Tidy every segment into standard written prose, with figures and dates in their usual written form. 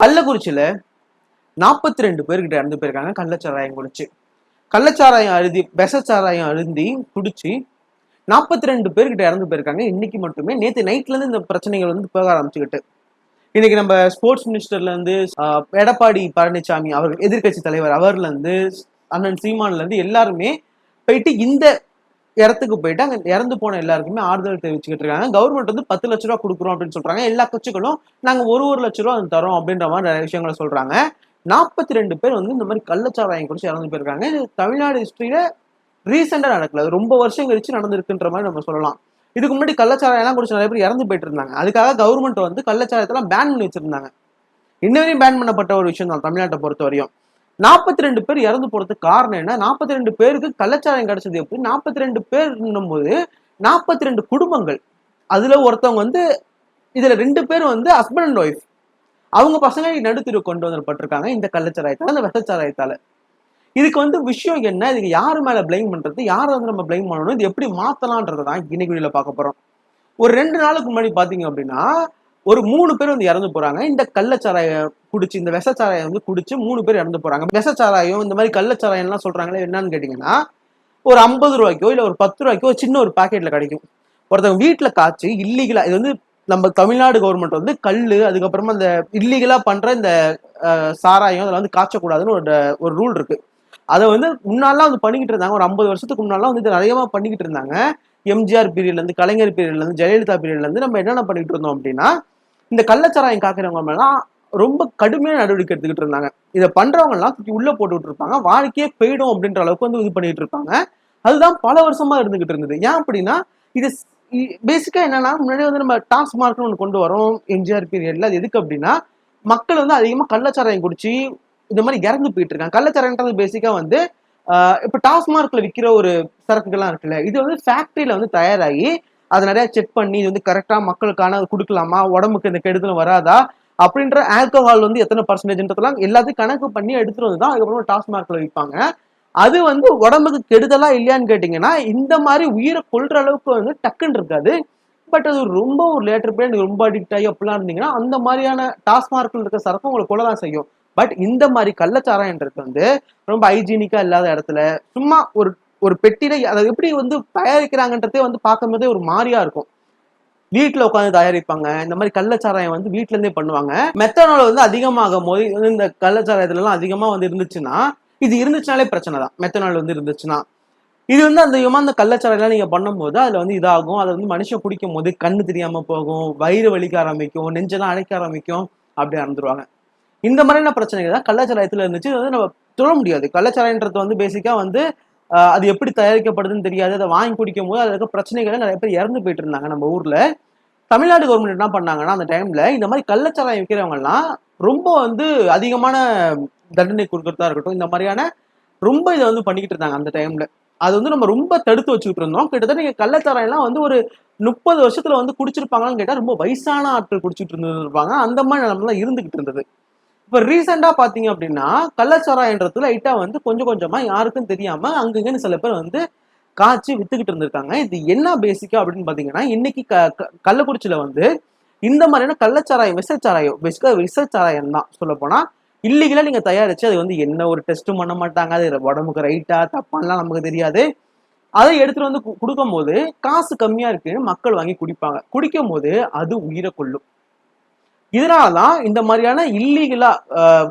கள்ளக்குறிச்சியில 42 பேர்கிட்ட இறந்து போயிருக்காங்க கள்ளச்சாராயம் குடிச்சு. கள்ளச்சாராயம் அழுதி விஷச்சாராயம் அழுந்தி குடிச்சு 42 பேர்கிட்ட இறந்து போயிருக்காங்க இன்னைக்கு மட்டுமே. நேற்று நைட்ல இருந்து இந்த பிரச்சனைகள் வந்து போக ஆரம்பிச்சுக்கிட்டு இன்னைக்கு நம்ம ஸ்போர்ட்ஸ் மினிஸ்டர்ல இருந்து எடப்பாடி பழனிசாமி அவர்கள் எதிர்கட்சி தலைவர் அவர்ல இருந்து அண்ணன் சீமான்ல இருந்து எல்லாருமே போயிட்டு இந்த இடத்துக்கு போயிட்டு அங்க இறந்து போன எல்லாருக்குமே ஆறுதல் தெரிவிச்சுக்கிட்டு இருக்காங்க. கவர்மெண்ட் வந்து 10 லட்ச ரூபா கொடுக்குறோம் அப்படின்னு சொல்றாங்க. எல்லா கட்சிகளும் நாங்க ஒரு லட்ச ரூபா தரோம் அப்படின்ற மாதிரி நிறைய விஷயங்களை சொல்றாங்க. 42 பேர் வந்து இந்த மாதிரி கள்ளச்சாராயம் குடிச்சு இறந்து போயிருக்காங்க. இது தமிழ்நாடு ஹிஸ்டரியில ரீசெண்டா நடக்கல, ரொம்ப வருஷம் கழிச்சு நடந்திருக்குன்ற மாதிரி நம்ம சொல்லலாம். இதுக்கு முன்னாடி கள்ளச்சாராயம் குடிச்சு நிறைய பேர் இறந்து போயிட்டு இருந்தாங்க. அதுக்காக கவர்மெண்ட் வந்து கள்ளச்சாராயத்தெல்லாம் பேன் பண்ணி வச்சிருந்தாங்க. இன்னவரையும் பேன் பண்ணப்பட்ட ஒரு விஷயம் தான் தமிழ்நாட்டை பொறுத்த வரையும். 42 பேர் இறந்து போறதுக்கு காரணம் என்ன? 42 பேருக்கு கள்ளச்சாராயம் கிடைச்சது எப்படி? 42 பேர் போது 42 குடும்பங்கள். அதுல ஒருத்தவங்க வந்து இதுல 2 பேர் வந்து ஹஸ்பண்ட் அண்ட் ஒய்ஃப். அவங்க பசங்க நடுத்தீர்வு கொண்டு வந்துப்பட்டிருக்காங்க இந்த கள்ளச்சாராயத்தால, அந்த விஷச்சாராயத்தால. இதுக்கு வந்து விஷயம் என்ன? இதுக்கு யாரு மேல பிளைம் பண்றது, யாரை வந்து நம்ம பிளைம் பண்ணணும், இது எப்படி மாத்தலாம்ன்றதான் இன்னைக்கு வீடியோல பார்க்க போறோம். ஒரு 2 நாளுக்கு முன்னாடி பாத்தீங்க அப்படின்னா ஒரு 3 பேர் வந்து இறந்து போறாங்க. இந்த கள்ளச்சாராயம் குடிச்சு, இந்த விஷச்சாராயம் வந்து குடிச்சு 3 பேர் இறந்து போறாங்க. விஷச்சாராயம் இந்த மாதிரி கள்ளச்சாராயம் எல்லாம் சொல்றாங்களே என்னன்னு கேட்டீங்கன்னா, ஒரு 50 ரூபாய்க்கோ இல்ல ஒரு 10 ரூபாய்க்கோ சின்ன ஒரு பாக்கெட்ல கிடைக்கும். ஒருத்தவங்க வீட்டுல காய்ச்சி இல்லீகலா, இது வந்து நம்ம தமிழ்நாடு கவர்மெண்ட் வந்து கல்லு அதுக்கப்புறமா இந்த இல்லீகலா பண்ற இந்த சாராயம் அதில் வந்து காய்ச்சக்கூடாதுன்னு ஒரு ரூல் இருக்கு. அதை வந்து முன்னாலாம் வந்து பண்ணிக்கிட்டு இருந்தாங்க. ஒரு 50 வருஷத்துக்கு முன்னாலாம் வந்து இது நிறையமா பண்ணிக்கிட்டு இருந்தாங்க. எம்ஜிஆர் பீரியட்ல இருந்து, கலைஞர் பீரியட்ல இருந்து, ஜெயலலிதா பீரியட்ல இருந்து நம்ம என்னென்ன பண்ணிட்டு இருந்தோம் அப்படின்னா, இந்த கள்ளச்சாராயம் காக்கிறவங்க மேலாம் ரொம்ப கடுமையான நடவடிக்கை எடுத்துக்கிட்டு இருந்தாங்க. இதை பண்றவங்க எல்லாம் தூக்கி உள்ள போட்டுக்கிட்டு இருப்பாங்க, வாழ்க்கையே போயிடும் அப்படின்ற அளவுக்கு வந்து இது பண்ணிட்டு இருப்பாங்க. அதுதான் பல வருஷமா இருந்துகிட்டு இருந்தது. ஏன் அப்படின்னா, இது பேசிக்கா என்னன்னா, முன்னாடி வந்து நம்ம டாஸ்மார்க்னு ஒன்று கொண்டு வரோம் எம்ஜிஆர் பீரியட்ல. அது எதுக்கு அப்படின்னா, மக்கள் வந்து அதிகமா கள்ளச்சாராயம் குடிச்சு இந்த மாதிரி இறந்து போயிட்டு இருக்காங்க. கள்ளச்சாராயன்றது பேசிக்கா வந்து இப்ப டாஸ்மார்க்ல விற்கிற ஒரு சரக்குகள்லாம் இருக்குல்ல, இது வந்து ஃபேக்டரியில வந்து தயாராகி அதை நிறைய செக் பண்ணி இது வந்து கரெக்டா மக்களுக்கான கொடுக்கலாமா, உடம்புக்கு இந்த கெடுதலும் வராதா அப்படின்ற ஆல்கஹால் வந்து எத்தனை பர்சன்டேஜ்ன்றதெல்லாம் எல்லாத்தையும் கணக்கு பண்ணி எடுத்துட்டு வந்து தான் அதுக்கப்புறம் டாஸ்மார்க்ல விற்பாங்க. அது வந்து உடம்புக்கு கெடுதலா இல்லையான்னு கேட்டீங்கன்னா, இந்த மாதிரி உயிரை கொல்ற அளவுக்கு வந்து டக்குன்னு இருக்காது. பட் அது ரொம்ப ஒரு லேட்டர் போய் ரொம்ப அடிக்ட் ஆகி அப்படிலாம் இருந்தீங்கன்னா, அந்த மாதிரியான டாஸ்மார்க்ல இருக்க சரக்கு உங்களை கொள்ளதான் செய்யும். பட் இந்த மாதிரி கள்ளச்சாராயன்றது வந்து ரொம்ப ஹைஜீனிக்கா இல்லாத இடத்துல சும்மா ஒரு ஒரு பெட்டியில அதை எப்படி வந்து தயாரிக்கிறாங்கன்றதே வந்து பார்க்கும்போதே ஒரு மாதிரியா இருக்கும். வீட்டுல உட்காந்து தயாரிப்பாங்க. இந்த மாதிரி கள்ளச்சாராயம் வந்து வீட்டுல இருந்தே பண்ணுவாங்க. மெத்தனால் வந்து அதிகமாகும் போது இந்த கள்ளச்சாராயத்துல எல்லாம் அதிகமா வந்து இருந்துச்சுன்னா, இது இருந்துச்சுனாலே பிரச்சனை தான். மெத்தனால் வந்து இருந்துச்சுன்னா இது வந்து அந்த கள்ளச்சாராயம் நீங்க பண்ணும்போது அதுல வந்து இதாகும். அதை வந்து மனுஷன் குடிக்கும் போது கண்ணு தெரியாம போகும், வயிறு வலிக்க ஆரம்பிக்கும், நெஞ்செல்லாம் அடைக்க ஆரம்பிக்கும், அப்படி இறந்துருவாங்க. இந்த மாதிரியான பிரச்சனைகள் தான் கள்ளச்சாராயத்துல இருந்துச்சு. வந்து நம்ம சொல்ல முடியாது. கள்ளச்சாராயன்றது வந்து பேசிக்கா வந்து அது எப்படி தயாரிக்கப்படுதுன்னு தெரியாது. அதை வாங்கி குடிக்கும் போது அதுல இருக்க பிரச்சனைகள் நிறைய பேர் இறந்து போயிட்டு இருந்தாங்க நம்ம ஊர்ல. தமிழ்நாடு கவர்மெண்ட் என்ன பண்ணாங்கன்னா, அந்த டைம்ல இந்த மாதிரி கள்ளச்சாராயம் விற்கிறவங்க எல்லாம் ரொம்ப வந்து அதிகமான தண்டனை கொடுக்கறதா இருக்கட்டும், இந்த மாதிரியான ரொம்ப இதை வந்து பண்ணிக்கிட்டு இருந்தாங்க அந்த டைம்ல. அது வந்து நம்ம ரொம்ப தடுத்து வச்சுக்கிட்டு இருந்தோம். கிட்டத்தட்ட நீங்க கள்ளச்சாராயம் எல்லாம் வந்து ஒரு 30 வருஷத்துல வந்து குடிச்சிருப்பாங்கன்னு கேட்டா ரொம்ப வயசான ஆட்கள் குடிச்சிட்டு இருந்திருப்பாங்க. அந்த மாதிரி நிலைமை தான் இருந்துகிட்டு இருந்தது. இப்ப ரீசெண்டா பாத்தீங்க அப்படின்னா, கள்ளச்சாராயன்றது லைட்டா வந்து கொஞ்சம் கொஞ்சமா யாருக்கும் தெரியாம அங்கங்கன்னு சில பேர் வந்து காய்ச்சி வித்துக்கிட்டு இருந்திருக்காங்க. இது என்ன பேசிக்கா அப்படின்னு பாத்தீங்கன்னா, இன்னைக்கு கள்ளக்குறிச்சியில வந்து இந்த மாதிரியான கள்ளச்சாராயம், விஷச்சாராயம், பேசிக்கா விஷச்சாராயம் தான் சொல்ல போனா இல்லீகலா நீங்க தயாரிச்சு அது வந்து என்ன ஒரு டெஸ்ட்டும் பண்ண மாட்டாங்க. அது உடம்புக்கு ரைட்டா தப்பான்லாம் நமக்கு தெரியாது. அதை எடுத்துட்டு வந்து கொடுக்கும் போது காசு கம்மியா இருக்குன்னு மக்கள் வாங்கி குடிப்பாங்க. குடிக்கும் போது அது உயிரை கொல்லும். இதனாலதான் இந்த மாதிரியான இல்லீகலா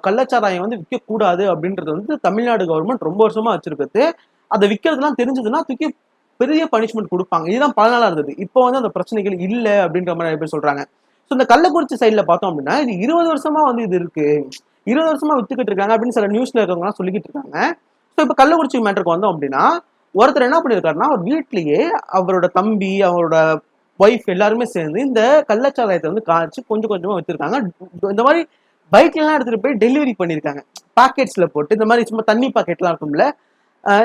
கள்ளச்சாராயம் வந்து விற்க கூடாது அப்படின்றது வந்து தமிழ்நாடு கவர்மெண்ட் ரொம்ப வருஷமா வச்சிருக்குது. அதை விற்கிறதுலாம் தெரிஞ்சதுன்னா தூக்கி பெரிய பனிஷ்மெண்ட் கொடுப்பாங்க. இதுதான் பல நாளா இருந்தது. இப்போ வந்து அந்த பிரச்சனைகள் இல்லை அப்படின்ற மாதிரி நிறைய பேர் சொல்றாங்க. ஸோ இந்த கள்ளக்குறிச்சி சைட்ல பார்த்தோம் அப்படின்னா இது 20 வருஷமா வந்து இது இருக்கு, 20 வருஷமா வித்துக்கிட்டு இருக்காங்க அப்படின்னு சில நியூஸ்ல இருக்கவங்க சொல்லிக்கிட்டு இருக்காங்க. ஸோ இப்போ கள்ளக்குறிச்சி மேட்டருக்கு வந்தோம் அப்படின்னா, ஒருத்தர் என்ன பண்ணியிருக்காருன்னா, அவர் வீட்லயே அவரோட தம்பி, அவரோட ஒய்ஃப் எல்லாருமே சேர்ந்து இந்த கள்ளச்சாராயத்தை வந்து காய்ச்சி கொஞ்சம் கொஞ்சமா வச்சிருக்காங்க. இந்த மாதிரி பைக்ல எல்லாம் எடுத்துட்டு போய் டெலிவரி பண்ணிருக்காங்க. பாக்கெட்ஸ்ல போட்டு இந்த மாதிரி சும்மா தண்ணி பாக்கெட்லாம் இருக்கும்ல,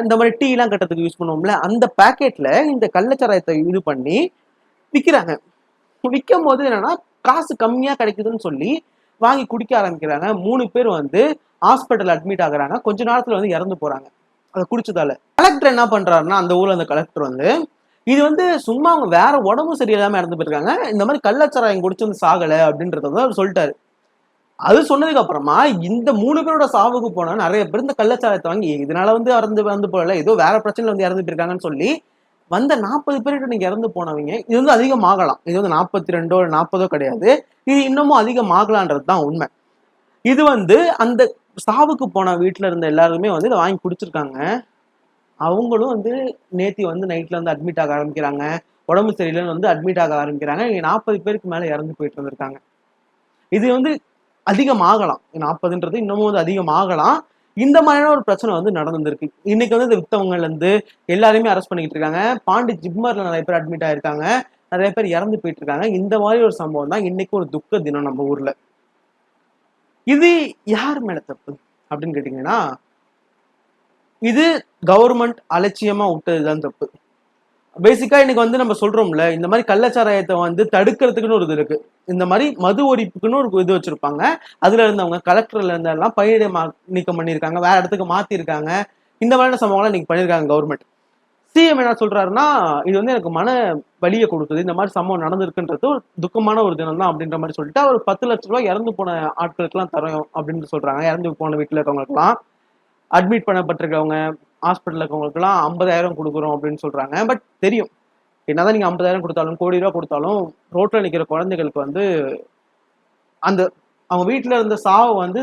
இந்த மாதிரி டீ எல்லாம் கட்டுறதுக்கு யூஸ் பண்ணுவோம்ல, அந்த பாக்கெட்ல இந்த கள்ளச்சாராயத்தை இது பண்ணி விற்கிறாங்க. விற்கும் போது என்னன்னா காசு கம்மியா கிடைக்குதுன்னு சொல்லி வாங்கி குடிக்க ஆரம்பிக்கிறாங்க. 3 பேர் வந்து ஹாஸ்பிட்டல் அட்மிட் ஆகுறாங்க. கொஞ்ச நேரத்துல வந்து இறந்து போறாங்க அதை குடிச்சதால. கலெக்டர் என்ன பண்றாருன்னா, அந்த ஊர்ல அந்த கலெக்டர் வந்து இது வந்து சும்மா அவங்க வேற உடம்பு சரியில்லாம இறந்து போயிருக்காங்க, இந்த மாதிரி கள்ளச்சாராயம் குடிச்சு வந்து சாகலை அப்படின்றத அவர் சொல்லிட்டாரு. அது சொன்னதுக்கு அப்புறமா இந்த 3 பேரோட சாவுக்கு போனா நிறைய பேர் இந்த கள்ளச்சாராயத்தை வாங்கி இதனால வந்து வந்து போகல, ஏதோ வேற பிரச்சனைல வந்து இறந்துட்டு இருக்காங்கன்னு சொல்லி வந்த 40 பேர்கிட்ட நீங்க இறந்து போனவங்க இது வந்து அதிகமாகலாம். இது வந்து 42 40 கிடையாது. இது இன்னமும் அதிகமாகலான்றது தான் உண்மை. இது வந்து அந்த சாவுக்கு போன வீட்டுல இருந்த எல்லாருமே வந்து இதை வாங்கி குடிச்சிருக்காங்க. அவங்களும் வந்து நேத்தி வந்து நைட்ல வந்து அட்மிட் ஆக ஆரம்பிக்கிறாங்க. உடம்பு சரியில்லைன்னு வந்து அட்மிட் ஆக ஆரம்பிக்கிறாங்க. 40 பேருக்கு மேல இறந்து போயிட்டு இருந்திருக்காங்க. இது வந்து அதிகமாகலாம். 40ன்றது இன்னமும் வந்து அதிகமாகலாம். இந்த மாதிரியான ஒரு பிரச்சனை வந்து நடந்திருக்கு. இன்னைக்கு வந்து இந்த வித்தவங்கல இருந்து எல்லாருமே அரெஸ்ட் பண்ணிக்கிட்டு இருக்காங்க. பாண்டி ஜிப்மர்ல நிறைய பேர் அட்மிட் ஆயிருக்காங்க. நிறைய பேர் இறந்து போயிட்டு இருக்காங்க. இந்த மாதிரி ஒரு சம்பவம் தான் இன்னைக்கு ஒரு துக்க தினம் நம்ம ஊர்ல. இது யார் மேல தப்பு அப்படின்னு கேட்டீங்கன்னா, இது கவர்மெண்ட் அலட்சியமா விட்டதுதான் தப்பு. பேசிக்கா இன்னைக்கு வந்து நம்ம சொல்றோம்ல, இந்த மாதிரி கள்ளச்சாராயத்தை வந்து தடுக்கிறதுக்குன்னு ஒரு இது இருக்கு. இந்த மாதிரி மது ஒழிப்புக்குன்னு ஒரு இது வச்சிருப்பாங்க. அதுல இருந்தவங்க கலெக்டர்ல இருந்தெல்லாம் பணியிடை நீக்கம் பண்ணியிருக்காங்க, வேற இடத்துக்கு மாத்திருக்காங்க. இந்த மாதிரியான சம்பவங்கள்லாம் இன்னைக்கு பண்ணியிருக்காங்க கவர்மெண்ட். சிஎம் என்ன சொல்றாருன்னா, இது வந்து எனக்கு மன வலியை கொடுக்குது, இந்த மாதிரி சம்பவம் நடந்திருக்குன்றது ஒரு துக்கமான ஒரு தினம் தான் அப்படின்ற மாதிரி சொல்லிட்டு அவர் 10 லட்ச ரூபாய் இறந்து போன ஆட்களுக்கு எல்லாம் தரோம் அப்படின்னு சொல்றாங்க. இறந்து போன வீட்டுல இருக்கவங்களுக்கு எல்லாம், அட்மிட் பண்ணப்பட்டிருக்கவங்க ஹாஸ்பிட்டல் இருக்கவங்களுக்கு எல்லாம் 50,000 கொடுக்குறோம் அப்படின்னு சொல்றாங்க. பட் தெரியும், என்னதான் நீங்க 50,000 கொடுத்தாலும், கோடி ரூபாய் கொடுத்தாலும் ரோட்ல நிக்கிற குழந்தைகளுக்கு வந்து அந்த அவங்க வீட்டுல இருந்த சாவை வந்து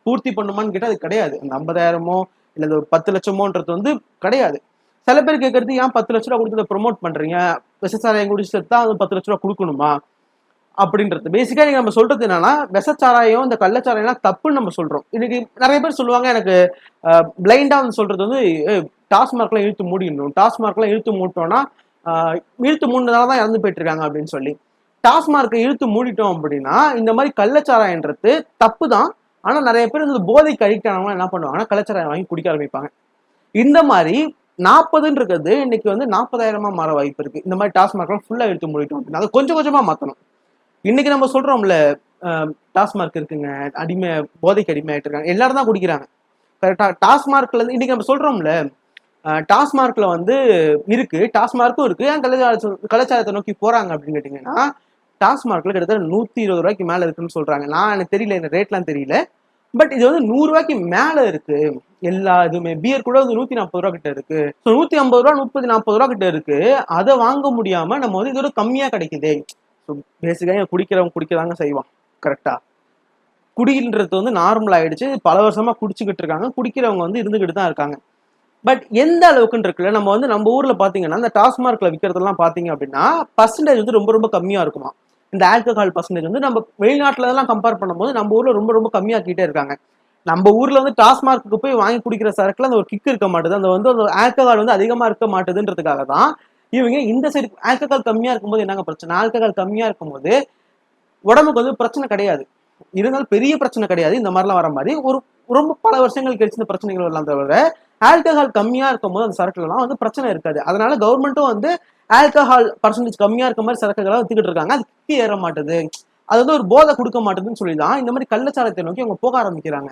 பூர்த்தி பண்ணுமான்னு கேட்டா அது கிடையாது. அந்த 50,000மோ இல்ல 10 லட்சமோன்றது வந்து கிடையாது. சில பேர் கேட்கறது, ஏன் 10 லட்ச ரூபா கொடுத்து ப்ரொமோட் பண்றீங்க, விஷச்சாராயம் குடிச்சு தான் அது 10 லட்ச ரூபா கொடுக்கணுமா அப்படின்றது. பேசிக்கா நீங்க நம்ம சொல்றது என்னன்னா, விஷச்சாராயம் இந்த கள்ளச்சாராயம்லாம் தப்புன்னு நம்ம சொல்றோம். இன்னைக்கு நிறைய பேர் சொல்லுவாங்க, எனக்கு பிளைண்டா வந்து சொல்றது வந்து டாஸ்மார்க்லாம் இழுத்து மூடிடணும், டாஸ்மார்க்லாம் இழுத்து மூட்டோம்னா இழுத்து மூடினதால தான் இறந்து போயிட்டு இருக்காங்க அப்படின்னு சொல்லி. டாஸ்மார்க்கை இழுத்து மூடிட்டோம் அப்படின்னா இந்த மாதிரி கள்ளச்சாராயன்றது தப்பு தான். ஆனா நிறைய பேர் இந்த போதைக்கு அடிக்ட் ஆனவங்க என்ன பண்ணுவாங்கன்னா கள்ளச்சாராயம் வாங்கி குடிக்க ஆரம்பிப்பாங்க. இந்த மாதிரி 40ன்றது இன்னைக்கு வந்து 40,000 மாற வாய்ப்பு இருக்கு. இந்த மாதிரி டாஸ்மார்க்லாம் ஃபுல்லா இழுத்து மூடிட்டோம் அப்படின்னா அதை கொஞ்சம் கொஞ்சமா மாத்தணும். இன்னைக்கு நம்ம சொல்றோம்ல, டாஸ்மார்க் இருக்குங்க, அடிமை போதைக்கு அடிமை ஆயிட்டு இருக்காங்க, எல்லாரும் தான் குடிக்கிறாங்க. கரெக்டா? டாஸ்மார்க்ல இருந்து இன்னைக்கு நம்ம சொல்றோம்ல, டாஸ்மார்க்ல வந்து இருக்கு, டாஸ்மார்க்கும் இருக்கு, ஏன் கலாச்சாரத்தை நோக்கி போறாங்க அப்படின்னு கேட்டீங்கன்னா, டாஸ்மார்க்ல கிட்டத்தட்ட 120 ரூபாய்க்கு மேல இருக்குன்னு சொல்றாங்க. எனக்கு தெரியல, இந்த ரேட்லாம் தெரியல. பட் இது வந்து 100 ரூபாய்க்கு மேல இருக்கு. எல்லா இதுவுமே பியர் கூட வந்து 140 ரூபா கிட்ட இருக்கு. 150 ரூபா 30-40 ரூபா கிட்ட இருக்கு. அதை வாங்க முடியாம நம்ம வந்து இதோட கம்மியா கிடைக்குதே. பேசிக்கா குடிக்கிறவங்க குடிக்கதாங்க செய்வான். கரெக்டா? குடின்றது வந்து நார்மல் ஆயிடுச்சு. பல வருஷமா குடிச்சுக்கிட்டு இருக்காங்க. குடிக்கிறவங்க வந்து இருந்துகிட்டு தான் இருக்காங்க. பட் எந்த அளவுக்குன்னு இருக்குல்ல, நம்ம வந்து நம்ம ஊர்ல பாத்தீங்கன்னா இந்த டாஸ்மார்க்ல விற்கிறதெல்லாம் பாத்தீங்க அப்படின்னா பர்சன்டேஜ் வந்து ரொம்ப ரொம்ப கம்மியா இருக்குமா. இந்த ஆல்கஹால் பர்சன்டேஜ் வந்து நம்ம வெளிநாட்டுல எல்லாம் கம்பேர் பண்ணும்போது நம்ம ஊர்ல ரொம்ப ரொம்ப கம்மியாக்கிட்டே இருக்காங்க. நம்ம ஊர்ல வந்து டாஸ்மார்க்கு போய் வாங்கி குடிக்கிற சரக்குல அந்த ஒரு கிக் இருக்க மாட்டுது, அந்த வந்து அந்த ஆல்கஹால் வந்து அதிகமா இருக்க மாட்டுதுன்றதுக்காக தான் இவங்க இந்த சைடு ஆல்கஹால் கம்மியா இருக்கும்போது என்னங்க பிரச்சனை, ஆல்கஹால் கம்மியா இருக்கும்போது உடம்புக்கு வந்து பிரச்சனை கிடையாது, இருந்தாலும் பெரிய பிரச்சனை கிடையாது. இந்த மாதிரிலாம் வர மாதிரி ஒரு ரொம்ப பல வருஷங்கள் கழிச்சு இந்த பிரச்சனைகள் வரலாம். தவிர ஆல்கஹால் கம்மியா இருக்கும்போது அந்த சரக்குல எல்லாம் வந்து பிரச்சனை இருக்காது. அதனால கவர்மெண்ட்டும் வந்து ஆல்கஹால் பர்சன்டேஜ் கம்மியா இருக்க மாதிரி சரக்குகளை வித்துக்கிட்டு இருக்காங்க. அது கிக்கி ஏற மாட்டுது, அது வந்து ஒரு போதை கொடுக்க மாட்டுதுன்னு சொல்லி தான் இந்த மாதிரி கள்ளச்சாரத்தை நோக்கி அவங்க போக ஆரம்பிக்கிறாங்க.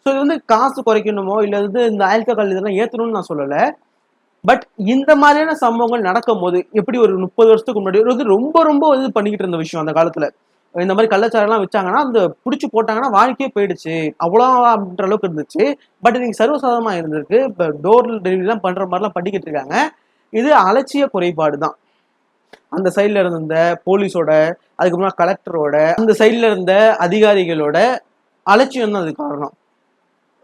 ஸோ இது வந்து காசு குறைக்கணுமோ இல்லை வந்து இந்த ஆல்கஹால் இதெல்லாம் ஏற்றணும்னு நான் சொல்லலை. பட் இந்த மாதிரியான சம்பவங்கள் நடக்கும் போது எப்படி ஒரு 30 வருஷத்துக்கு முன்னாடி வந்து ரொம்ப ரொம்ப இது பண்ணிக்கிட்டு இருந்த விஷயம் அந்த காலத்துல, இந்த மாதிரி கள்ளச்சாரெல்லாம் வச்சாங்கன்னா அந்த பிடிச்சி போட்டாங்கன்னா வாழ்க்கையே போயிடுச்சு, அவ்வளோ அப்படின்ற அளவுக்கு இருந்துச்சு. பட் இன்னைக்கு சர்வசாதாரணமா இருந்திருக்கு. இப்போ டோர் டெலிவரிலாம் பண்ற மாதிரிலாம் பண்ணிக்கிட்டு இருக்காங்க. இது அலட்சிய குறைபாடு தான். அந்த சைட்ல இருந்த போலீஸோட, அதுக்கப்புறம் கலெக்டரோட, அந்த சைட்ல இருந்த அதிகாரிகளோட அலட்சியம் தான் அது காரணம்.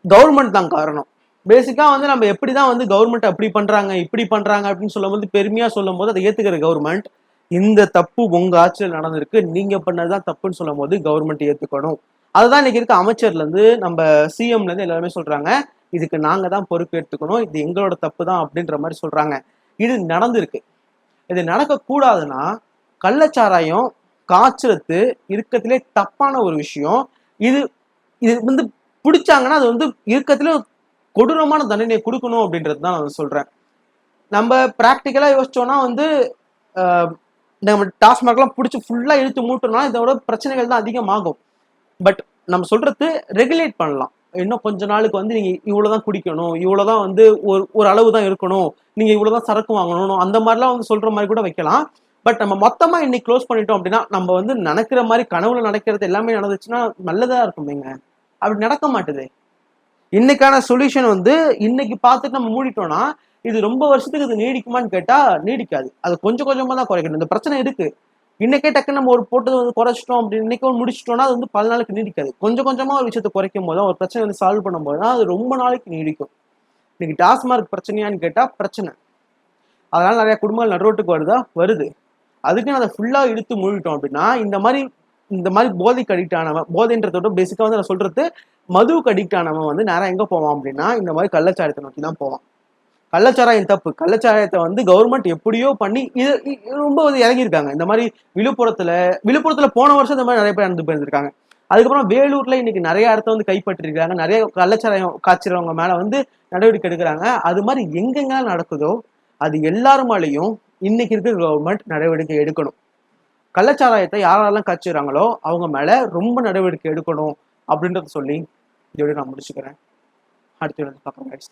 கவர்மெண்ட் தான் காரணம். பேசிக்கா வந்து நம்ம எப்படிதான் வந்து கவர்மெண்ட் அப்படி பண்றாங்க இப்படி பண்றாங்க அப்படின்னு சொல்லும் போது பெருமையா சொல்லும் போது அதை ஏத்துக்கிற கவர்மெண்ட், இந்த தப்பு உங்க ஆட்சியில் நடந்திருக்கு, நீங்க பண்ணதுதான் தப்புன்னு சொல்லும் போது கவர்மெண்ட் ஏத்துக்கணும். அதுதான் இன்னைக்கு இருக்க அமைச்சர்ல இருந்து நம்ம சிஎம்ல இருந்து எல்லாருமே சொல்றாங்க, இதுக்கு நாங்க தான் பொறுப்பு எடுத்துக்கணும், இது எங்களோட தப்பு தான் அப்படின்ற மாதிரி சொல்றாங்க. இது நடந்திருக்கு. இது நடக்க கூடாதுன்னா கள்ளச்சாராயம் காய்ச்சலுக்கு இருக்கத்திலே தப்பான ஒரு விஷயம். இது இது வந்து பிடிச்சாங்கன்னா அது வந்து இருக்கத்திலே கொடூரமான தண்டனையை கொடுக்கணும் அப்படின்றது தான் நான் சொல்றேன். நம்ம பிராக்டிக்கலா யோசிச்சோம்னா வந்து நம்ம டாஸ்மார்க்லாம் பிடிச்சி ஃபுல்லா இழுத்து மூட்டோம்னா இதோட பிரச்சனைகள் தான் அதிகமாகும். பட் நம்ம சொல்றது ரெகுலேட் பண்ணலாம். இன்னும் கொஞ்ச நாளுக்கு வந்து நீங்க இவ்வளவுதான் குடிக்கணும், இவ்வளவுதான் வந்து ஒரு அளவு தான் இருக்கணும், நீங்க இவ்வளவுதான் சரக்கு வாங்கணும், அந்த மாதிரிலாம் வந்து சொல்ற மாதிரி கூட வைக்கலாம். பட் நம்ம மொத்தமா இன்னைக்கு க்ளோஸ் பண்ணிட்டோம் அப்படின்னா நம்ம வந்து நினைக்கிற மாதிரி கனவுல நடக்கிறது எல்லாமே நடந்துச்சுன்னா நல்லதா இருக்குமேங்க. அப்படி நடக்க மாட்டுது. இன்னைக்கான சொல்யூஷன் வந்து இன்னைக்கு பார்த்துட்டு நம்ம மூடிட்டோம்னா இது ரொம்ப வருஷத்துக்கு இது நீடிக்குமான்னு கேட்டா நீடிக்காது. அது கொஞ்சம் கொஞ்சமா தான் குறைக்கணும். இந்த பிரச்சனை இருக்கு. இன்னைக்கே டக்குன்னு நம்ம ஒரு போட்டு வந்து குறைச்சிட்டோம் அப்படின்னு இன்னைக்கு முடிச்சிட்டோம்னா அது வந்து 10 நாளுக்கு நீடிக்காது. கொஞ்சம் கொஞ்சமா ஒரு விஷயத்தை குறைக்கும் போது ஒரு பிரச்சனை வந்து சால்வ் பண்ணும்போது தான் அது ரொம்ப நாளைக்கு நீடிக்கும். இன்னைக்கு டாஸ்மார்க் பிரச்சனையான்னு கேட்டா பிரச்சனை. அதனால நிறைய குடும்பங்கள் நடுரோட்டுக்கு வருது. அதுக்கு அதை ஃபுல்லா இழுத்து மூடிட்டோம் அப்படின்னா இந்த மாதிரி போதைக்கு அடிக்ட் ஆனவன், போதைன்றத விட பேசிக்கா வந்து நான் சொல்றது மதுவுக்கு அடிக்ட் ஆனவன் வந்து நேரம் எங்க போவான் அப்படின்னா இந்த மாதிரி கள்ளச்சாராயத்தை நோக்கி தான் போவான். கள்ளச்சாராயம் தப்பு. கள்ளச்சாராயத்தை வந்து கவர்மெண்ட் எப்படியோ பண்ணி இது ரொம்ப வந்து இறங்கியிருக்காங்க. இந்த மாதிரி விழுப்புரத்துல போன வருஷம் இந்த மாதிரி நிறைய பேர் இறந்து போயிருந்திருக்காங்க. அதுக்கப்புறம் வேலூர்ல இன்னைக்கு நிறைய இடத்த வந்து கைப்பற்றிருக்காங்க. நிறைய கள்ளச்சாராயம் காய்ச்சறவங்க மேல வந்து நடவடிக்கை எடுக்கிறாங்க. அது மாதிரி எங்கெங்க நடக்குதோ அது எல்லாருமாலையும் இன்னைக்கு இருக்கிற கவர்மெண்ட் நடவடிக்கை எடுக்கணும். கள்ளச்சாராயத்தை யாரெல்லாம் காய்ச்சுறாங்களோ அவங்க மேல ரொம்ப நடவடிக்கை எடுக்கணும் அப்படின்றத சொல்லி இதோட நான் முடிச்சுக்கிறேன். அடுத்த பார்க்கலாம்.